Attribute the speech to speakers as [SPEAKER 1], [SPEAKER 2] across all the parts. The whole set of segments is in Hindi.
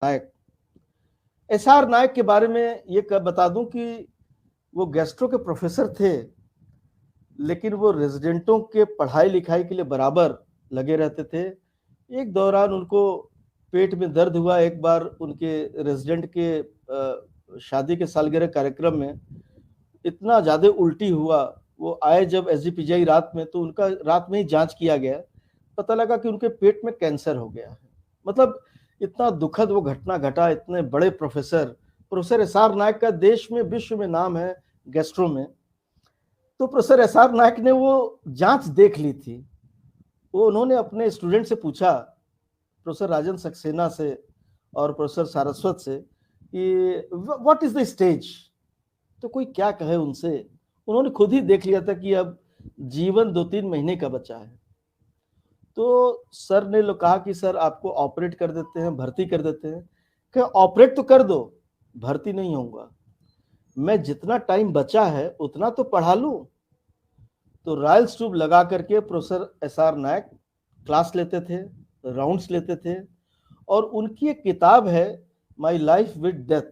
[SPEAKER 1] नायक। एसआर नायक के बारे में ये बता दूं कि वो गैस्ट्रो के प्रोफेसर थे, लेकिन वो रेजिडेंटों के पढ़ाई लिखाई के लिए बराबर लगे रहते थे। एक दौरान उनको पेट में दर्द हुआ, एक बार उनके रेजिडेंट के शादी के सालगिरह कार्यक्रम में इतना ज्यादा उल्टी हुआ, वो आए जब एसजीपीजीआई रात में, तो उनका रात में ही जांच किया गया, पता लगा कि उनके पेट में कैंसर हो गया है। मतलब इतना दुखद वो घटना घटा। इतने बड़े प्रोफेसर एसआर नायक का देश में विश्व में नाम है गैस्ट्रो में। तो प्रोफेसर एसआर नायक ने वो जांच देख ली थी। वो उन्होंने अपने स्टूडेंट से पूछा, प्रोफेसर राजन सक्सेना से और प्रोफेसर सारस्वत से, कि व्हाट इज द स्टेज। तो कोई क्या कहे उनसे। उन्होंने खुद ही देख लिया था कि अब जीवन 2-3 महीने का बचा है। तो सर ने कहा कि सर आपको ऑपरेट कर देते हैं, भर्ती कर देते हैं। कि ऑपरेट तो कर दो, भर्ती नहीं होऊंगा, मैं जितना टाइम बचा है उतना तो पढ़ा लूं। तो राइल्स ट्यूब लगा करके प्रोफेसर एसआर नायक क्लास लेते थे, राउंड्स लेते थे। और उनकी एक किताब है माई लाइफ विद डेथ,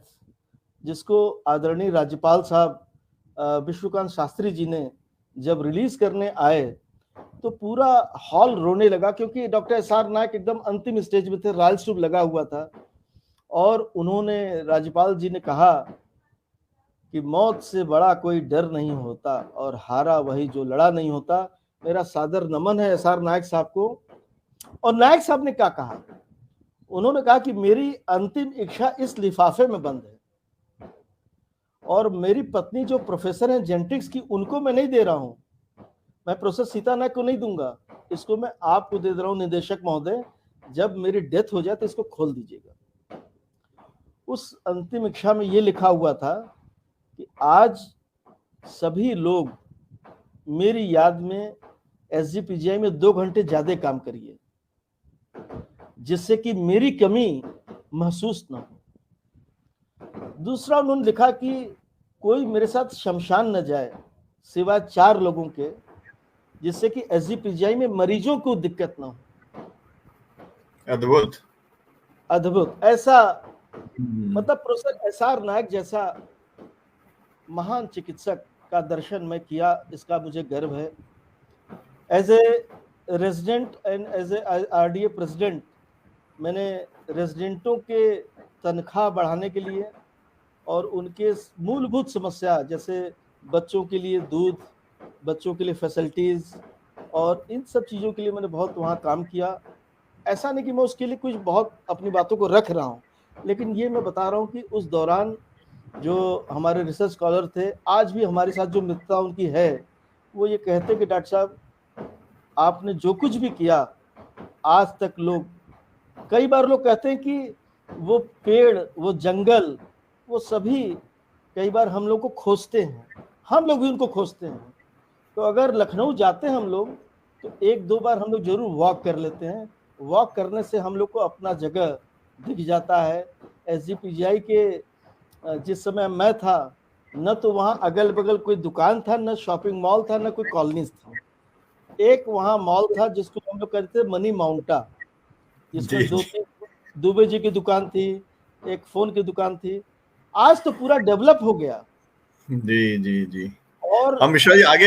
[SPEAKER 1] जिसको आदरणीय राज्यपाल साहब विश्वकांत शास्त्री जी ने जब रिलीज करने आए तो पूरा हॉल रोने लगा, क्योंकि डॉक्टर एसआर नायक एकदम अंतिम स्टेज में थे, राइल्स ट्यूब लगा हुआ था। और उन्होंने, राज्यपाल जी ने कहा कि मौत से बड़ा कोई डर नहीं होता और हारा वही जो लड़ा नहीं होता। मेरा सादर नमन है एसआर नायक साहब को। और नायक साहब ने क्या कहा, उन्होंने कहा कि मेरी अंतिम इच्छा इस लिफाफे में बंद है, और मेरी पत्नी जो प्रोफेसर हैं जेनेटिक्स की, उनको मैं नहीं दे रहा हूं, मैं प्रोफेसर सीता नायक को नहीं दूंगा, इसको मैं आपको दे रहा हूं निदेशक महोदय, जब मेरी डेथ हो जाए तो इसको खोल दीजिएगा। उस अंतिम इच्छा में ये लिखा हुआ था कि आज सभी लोग मेरी याद में एसजीपीजीआई में 2 घंटे ज्यादा काम करिए, जिससे कि मेरी कमी महसूस ना हो। दूसरा उन्होंने लिखा कि कोई मेरे साथ शमशान न जाए सिवाय 4 लोगों के, जिससे कि एसजीपीजीआई में मरीजों को दिक्कत ना हो।
[SPEAKER 2] अद्भुत
[SPEAKER 1] अद्भुत। ऐसा मतलब प्रोफेसर एसआर नायक जैसा महान चिकित्सक का दर्शन मैं किया, इसका मुझे गर्व है। As a resident and as a RDA president, मैंने रेजिडेंटों के तनख्वाह बढ़ाने के लिए और उनके मूलभूत समस्या, जैसे बच्चों के लिए दूध, बच्चों के लिए फैसिलिटीज और इन सब चीज़ों के लिए मैंने बहुत वहाँ काम किया। ऐसा नहीं कि मैं उसके लिए कुछ बहुत अपनी बातों को रख रहा हूँ, लेकिन ये मैं बता रहा हूँ कि उस दौरान जो हमारे रिसर्च स्कॉलर थे, आज भी हमारे साथ जो मित्रता उनकी है, वो ये कहते कि डॉक्टर साहब आपने जो कुछ भी किया आज तक, लोग कई बार लोग कहते हैं कि वो पेड़, वो जंगल, वो सभी कई बार हम लोग को खोजते हैं, हम लोग भी उनको खोजते हैं। तो अगर लखनऊ जाते हैं हम लोग, तो 1-2 बार हम लोग जरूर वॉक कर लेते हैं। वॉक करने से हम लोग को अपना जगह दिख जाता है। एसजीपीजीआई के जिस समय मैं था, न तो वहाँ अगल बगल कोई दुकान था, न शॉपिंग मॉल था, न कोई कॉलोनीज था। एक वहाँ मॉल था जिसको हम लोग कहते थे मनी माउंटा, जिसमें 2-3 दुबे जी की दुकान थी, एक फोन की दुकान थी। आज तो पूरा डेवलप हो गया।
[SPEAKER 2] जी जी जी।
[SPEAKER 1] और
[SPEAKER 2] हम मिश्रा जी आगे